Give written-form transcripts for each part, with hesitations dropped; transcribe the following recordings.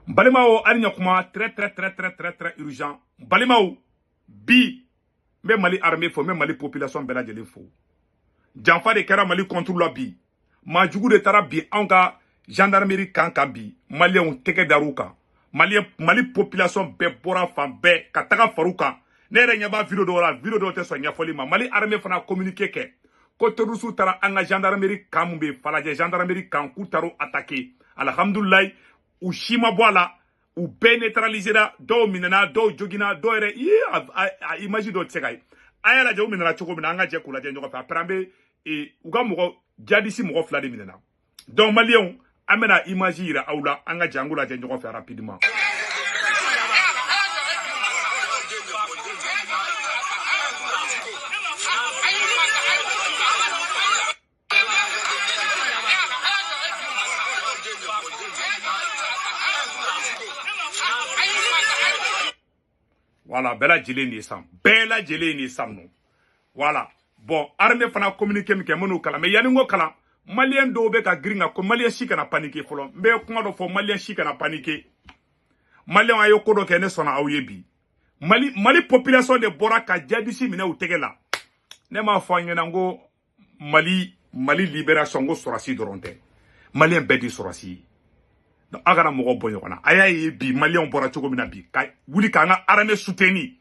Balimao alinya kuma très urgent. Balimao bi me Mali armée fo me Mali population bela jeli fo. Janfa de kera Mali contre la bi. Ma jugu de tara bi anka gendarmerie kanka bi. Malien teke daruka. Mali population be bora fan be kataka faruka. Nere nyaba video do te so nyafoli ma. Mali armée fana communiquer ke. Ko terusu tara anga gendarmerie kambe falaje gendarmerie kanku taro attaquer. Alhamdulillah u shima boala u be neutraliser do minana do jogina do ere a image do tsekay ayala je u minana choko mina anga je kula je nyoko fa prambe e uga mogo jadisi mogo fla de minana donc malien amena image ira aula anga jangula je nyoko fa rapidement. Voilà, bella gelé ni sam. Bella gelé ni sam non. Voilà. Bon, armée fana communiquer mi ke monu kala. Mais yani ngo kala. Malien do be ka gringa ko malien shika na paniquer folo. Mbe kuma do fo malien shika na paniquer. Malien ayo kodo ke ne sona awyebi. Mali population de bora ka jadisi mina utegela. Ne ma fo ngena ngo Mali libération ngo sorasi doronte. Malien bedi sorasi. Agana mogo bonyo kona aya yi bi malien bora chogo mina bi kay wuli ka nga armée souteni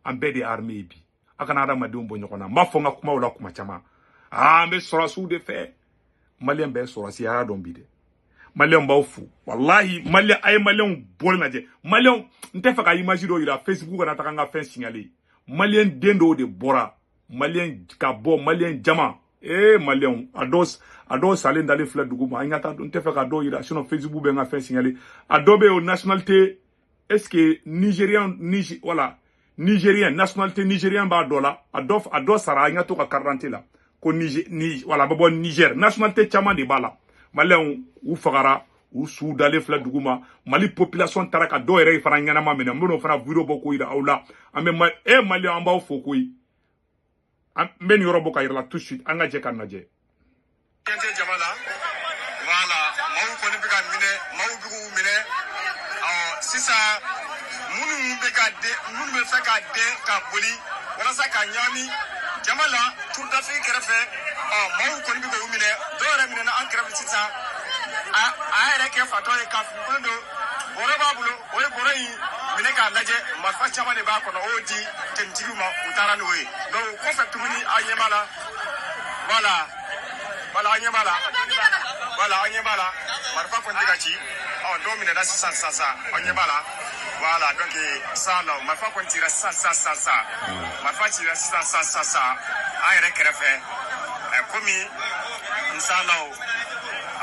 ambe de armée bi agana adama de bonyo kona ma fonga kuma wala kuma chama me sorasu de fe malien be sorasi ara don bi de malien ba fu wallahi malien ay malien bol na je malien nte fa ka image do ira Facebook na ta nga fin signaler malien dendo de bora malien ka bo malien jama malien ados salen dali fla duguma ingata nte fe ka do ira sinon Facebook be nga fin signaler adobe au nationalité est-ce que nigérien nationalité nigérien ba dola ados sara ngato ka 40 la ko voilà babo Niger nationalité chama de bala malien ou fagara ou sou dali fla duguma Mali population taraka do ere fana ngana ma mena mbono fana video boko ira aula ame malien amba fokoi ben yorobo ka ira tout de suite anga je kan naje Jamala, voilà, mau koni bika mine, mau biku mine, sisa, munu bika de, munu bika de ka boli, wala sa ka nyami, Jamala, tout à fait kerefe, mau koni bika mine, dore mine na an kerefe sisa, ere ke fato e ka fundo, bore babulo, oye bore yi, mine ka laje, marfa chama de ba kono oji, tenjiguma utara noe, donc ko fait tumuni ayemala, voilà. Voilà, Anyebala. Marfa Kondigachi. Domine da sa. Anyebala. Voilà, donc ça là, Marfa Kontira sa. Marfa tira sa. Ayre kerefe. Komi inshallah.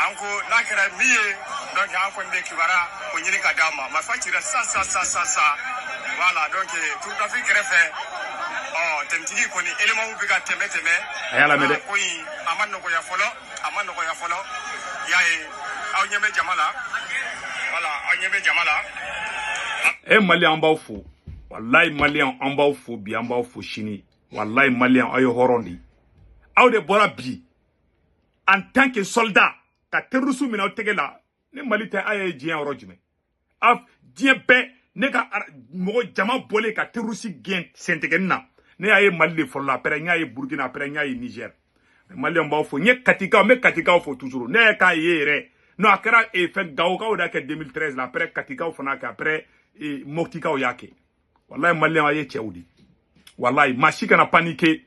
Anko nakera miye donc anko nde kibara konyiri kadama. Marfa tira sa. Voilà, donc tout à fait kerefe. Temtigi koni élément bika teme ayala mede koyi amano ko ya folo yae awnyeme jamala voilà awnyeme jamala malien amba fo wallahi malien amba fo bi amba fo chini wallahi malien ayo horondi awde bora bi en tant que soldat ka terusu mina tegela ne malite aye jien orojime af jien be ne ka mo jama bolé ka terusi gen sentegenna ne aye Mali for la pere nya ye Burkina pere nya ye Niger Mali on ba fo nye katika fo toujours ne ka yere no akara e fait gawka o da ke 2013 la pere katika o fona ka après e moktika o yake wallahi Mali aye cheudi wallahi mashika na paniquer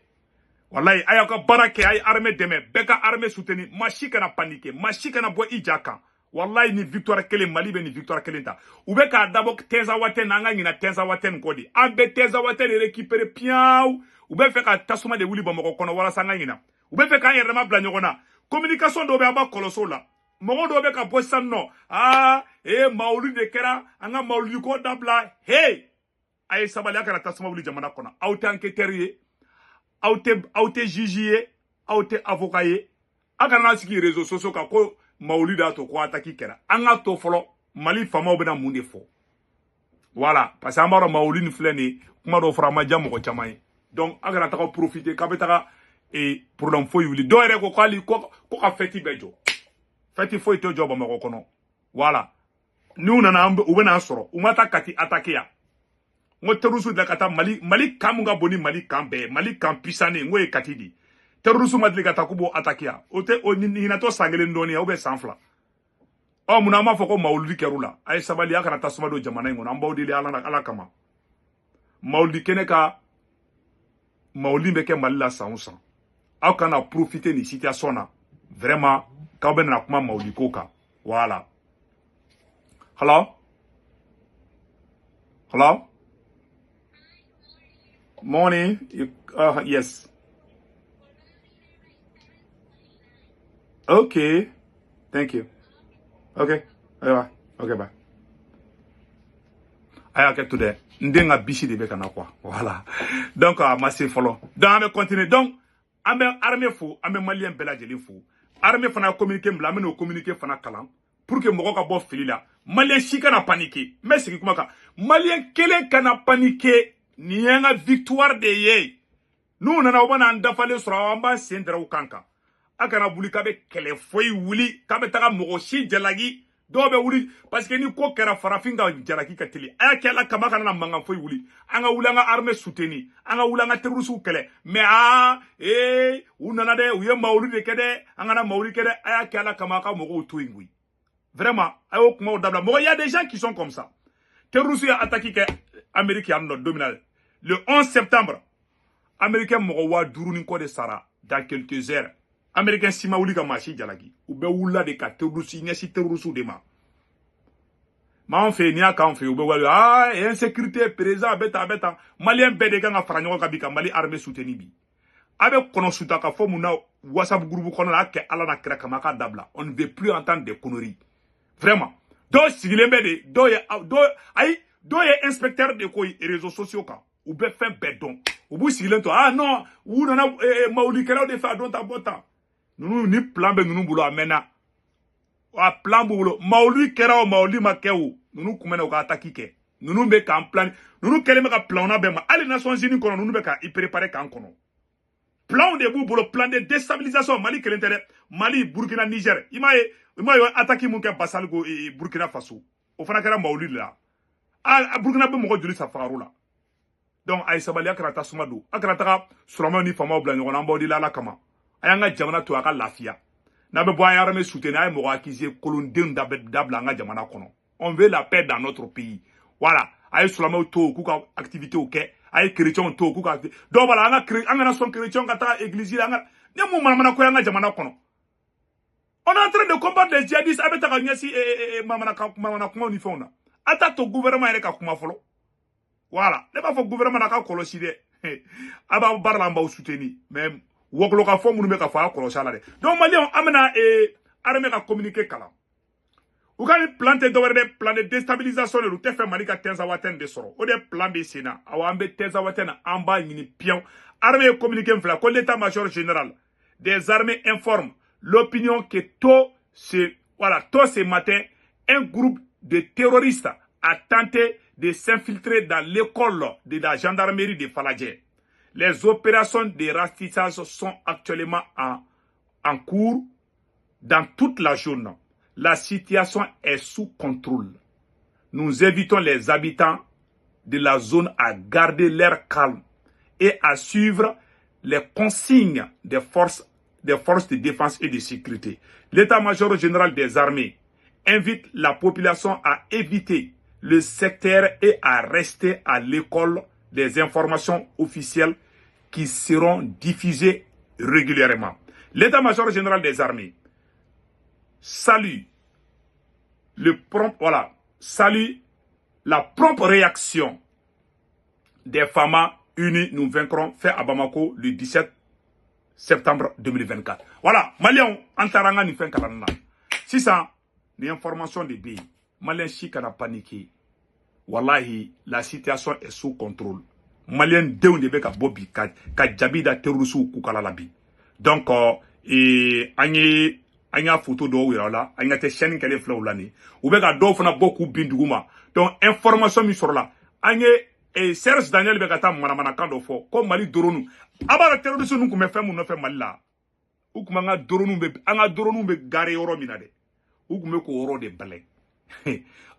wallahi ayaka barake ay armée deme beka armée soutenir mashika na paniquer mashika na bo ijaka wallahi ni victoire kele Mali be ni victoire kele ta ube ka dabo teza waten nanga ngina teza waten kodi ambe teza waten récupérer piaou ube fe ka tasuma de wuli bamako kono wala sanga ngina ube fe ka yerema bla nyogona communication do be aba koloso la mogo do be ka bosan no mauludi de kera anga mauludi ko dabla hey ay sabali akara tasuma wuli jamana kono auto enquêteur auto juge auto avocat aka na siki réseaux sociaux ka ko maulida to ko ataki kera anga to folo Mali fama be na munde fo voilà parce que amaro maulini fleni kuma do frama jam ko chamay donc aka ta ko profiter ka betaka et pour l'homme fo yuli do ere ko kali ko ka feti bejo feti fo ito job mako kono voilà nous nana ou bena soro ou mata kati attaquer ya ngo terrorisme de kata Mali kamunga boni Mali kambe Mali kampisane ngo e katidi terrorisme madli kata kubo attaquer ya ote onina to sangele ndoni ou be sanfla o muna ma foko mauludi kerula ay sabali akana tasuma do jamana ngo namba dili ala kama mauludi keneka mauludi beke Mali la sansa aw kana profiter ni situation na vraiment ka ben na kuma mauludi koka voilà. Hello? Hello? Morning. Yes. Okay. Thank you. Okay. Bye. Okay, bye. I get to the ndenga bishi de beka na quoi. Voilà. Donc, merci follow. Donc, on va continuer. Donc, on va armée fou, on va malien bela jeli fou. Armée fana communiquer mbla, on va communiquer fana kalam. Pour que moko ka bo fili la malien chika na paniquer mais c'est kuma ka malien kelen kana paniquer ni nga victoire de ye nous nana obana ndafale sura amba sendra ukanka akana buli kabe kele foi wuli kabe taga moko shi jalagi dobe wuli parce que ni ko kera farafinga jalagi katili aya kala kama kana na manga foi wuli anga wulanga armée souteni anga wulanga terrorisme kele mais unana de uye maulu de kede anga na maulu kede aya kala kama ka moko tuingui. Vraiment, il y a des gens qui sont comme ça. Terrorisme a attaqué l'Amérique le 11 septembre. Américain Morowa Dourouni Kode Sara dans quelques heures. Américain Simaouli Gamachi Jalagi. Ou Beoula de ka terrorisme, n'y terrorisme de ma. Ma on fait, n'y a qu'à on fait. Et insécurité, présent, bêta. Malien Bédégan a Fragnon Kabika, Mali armée soutenibi. Avec Konosutaka, Fomuna, WhatsApp groupe Konola, ke Alana Krakamaka Dabla. On ne veut plus entendre des conneries. Vraiment. Do sigileme de do ye inspecteur de quoi réseaux sociaux ka ou be fin bedon ou bu sigilen to non ou nana mauli kala de fa don ta bota nous ni plan be nous bulo amena wa plan bulo mauli kera o mauli makewu nous kumena ka attaquer nous be ka plan nous keleme ka plan na be ma ali Nations Unies kono nous be ka y préparer kan kono plan de bulo plan de déstabilisation Mali kelentere Mali Burkina Niger imaye attaqué mon Bassal et Burkina Faso. Au fana kera maulid là. Burkina be mo joli sa faru là. Donc ay sabali akara tasumadu. Akara taka surama ni fama bla ngona mbodi la kama. Ayanga jamana to aka lafia. Na be boya armée soutenir ay mo akize kolondem dabla nga jamana kono. On veut la paix dans notre pays. Voilà. Ay surama to kuka activité ok. Ay chrétien to kuka. Donc voilà anga nation chrétien kata église là nga. Nemu mamana ko nga jamana kono. On est en train de combattre les djihadistes avec ta gagnesi et mamana kuma ni fona. Ata to gouvernement ele ka kuma folo. Voilà, ne pas faut gouvernement na ka kolosi de. Aba barla mba soutenir même woklo ka fo munu be ka fa kolosa la de. Donc malien amena armée ka communiquer kala. Ou kan planter plan de déstabilisation de l'outé fait malika tenzawaten de soro. O de plan de Sénat. Awa ambe tenzawaten amba ngini pion. Armée communiquer mfla ko l'état-major général des armées informe l'opinion que tôt ce matin, un groupe de terroristes a tenté de s'infiltrer dans l'école de la gendarmerie de Faladje. Les opérations de ratissage sont actuellement en cours dans toute la journée. La situation est sous contrôle. Nous invitons les habitants de la zone à garder l'air calme et à suivre les consignes des forces de défense et de sécurité. L'état-major général des armées invite la population à éviter le secteur et à rester à l'école des informations officielles qui seront diffusées régulièrement. L'état-major général des armées salue la prompte réaction des femmes unis. Nous vaincrons fait à Bamako le 17 septembre 2024. Voilà, Maliens, Antaranga ni fin kalana. Si ça, les informations de B, Maliens chika na paniqué. Wallahi, la situation est sous contrôle. Maliens deun de beka bobi ka jabida terrorisme kukala labi. Donc, anya photo do wira anya te chaîne kele flawlani. Ou beka do fana beaucoup binduguma. Donc, information mi sur là. Anya Serge Daniel Begata manamana kando fo ko Mali doronu abara terrorisme nu kume femu no fe Mali la u kuma nga doronu be anga doronu be gare yoro mina de u kume ko oro de bale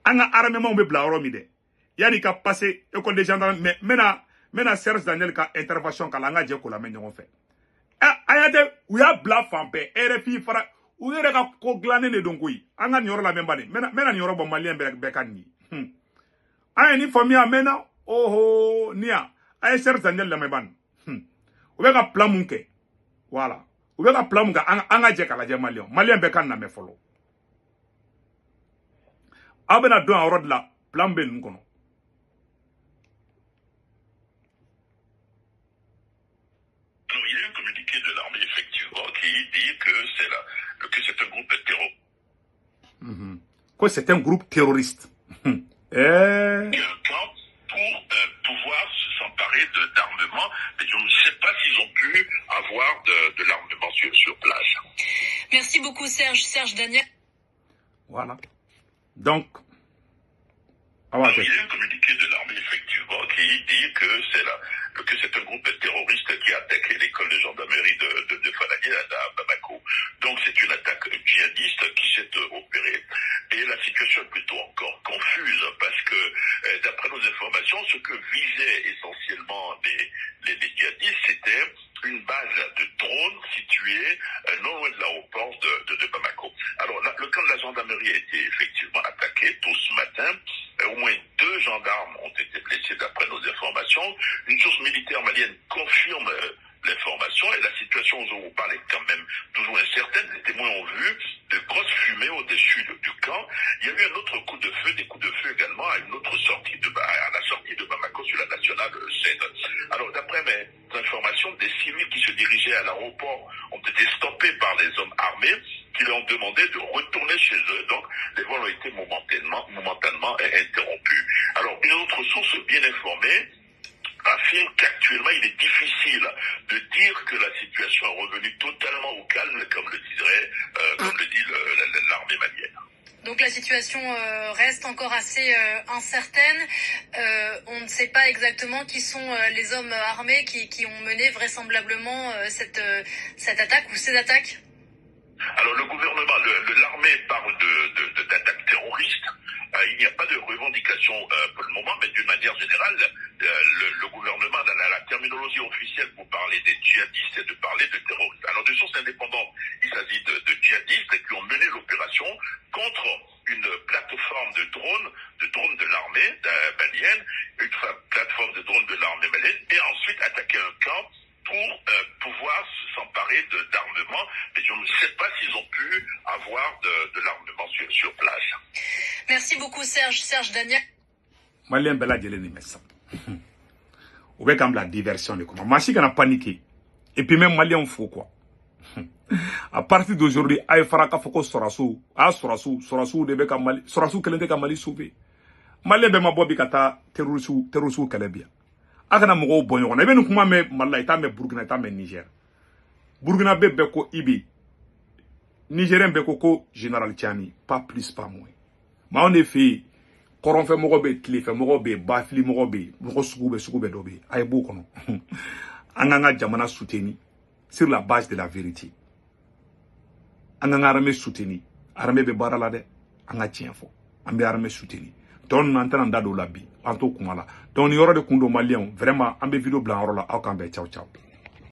anga armement be bla oro mi de yani ka passer école des gendarmes mais mena Serge Daniel ka intervention kala nga je ko la men ñongo fe ayate uya bla fampe RFI fara u yere ka ko glané ne donc yi anga nyoro la memba ne mena nyoro bo malien be kan ni ay ni famille mena oho nia ay Serge Daniel la memban u be ka plan munke voilà u be ka plan munka anga je kala je malien be kan na me folo abena don a de la plan B nous. Il y a un communiqué de l'armée effectivement qui dit que c'est un groupe terroriste. Que c'est un groupe terroriste. Il y a un camp pour pouvoir s'emparer d'armement, mais je ne sais pas s'ils ont pu avoir de l'armement sur place. Merci beaucoup Serge Daniel. Voilà. Donc, il y a un communiqué de l'armée effectivement qui dit que c'est un groupe terroriste qui a attaqué l'école de gendarmerie de Fanagé à Bamako. Donc c'est une attaque djihadiste qui s'est opérée. Et la situation est plutôt encore confuse parce que d'après nos informations, ce que visaient essentiellement les djihadistes, c'était une base de drones située non loin de l'aéroport de Bamako. Alors le camp de la gendarmerie a été effectivement attaqué tôt ce matin. Au moins 2 gendarmes ont été blessés d'après nos informations. Une source militaire malienne confirme l'information et la situation où on vous parle est quand même toujours incertaine. Les témoins ont vu de grosses fumées au-dessus du camp. Il y a eu un autre coup de feu, des coups de feu également à une autre sortie à la sortie de Bamako sur la nationale 7. Alors d'après mes informations, des civils qui se dirigeaient à l'aéroport ont été stoppés par les hommes armés qui leur ont demandé de retourner chez eux. Donc les vols ont été momentanément interrompus. Alors une autre source bien informée affirme qu'actuellement il est difficile de dire que la situation est revenue totalement au calme, comme le dit l'armée malienne. Donc la situation reste encore assez incertaine. On ne sait pas exactement qui sont les hommes armés qui ont mené vraisemblablement cette attaque ou ces attaques. Alors le gouvernement, l'armée parle d'attaques terroristes. Il n'y a pas de revendication pour le moment, mais d'une manière générale, le gouvernement, dans la terminologie officielle pour parler des djihadistes, c'est de parler de terroristes. Alors de sources indépendantes, il s'agit de djihadistes qui ont mené l'opération contre une plateforme de drones de l'armée malienne, une plateforme de drones de l'armée malienne, et ensuite attaquer un camp pour pouvoir s'emparer d'armement, mais je ne sais pas s'ils ont pu avoir de l'armement sur place. Merci beaucoup Serge Daniel. Malien bela djele messa. Ou be kam la diversion de comment. Machi kana paniquer. Et puis même malien faut quoi. À partir d'aujourd'hui, ay faraka foko sorasu de be kam mali, sorasu kelente kam mali sauver. Malien be mabobi kata terrorisme kalebia. Akana mogo bonyo na be nu kuma me malla ita me Burkina ita me Niger. Burkina be ko ibi. Nigérien be ko général Tiani, pas plus pas moins. Mais en effet, quand on fait mogo be tli fait mogo be bafli mogo be mogo sugu be dobe ay bo kono. Anganga jamana soutenu sur la base de la vérité. Anganga armée soutenu, armée be barala de anga tien fo. Ambe armée soutenu. Ton nantana ndado labi, anto kumala. Ton yoro de kundo malien, vraiment ambe vidéo blanc la au kambe ciao ciao.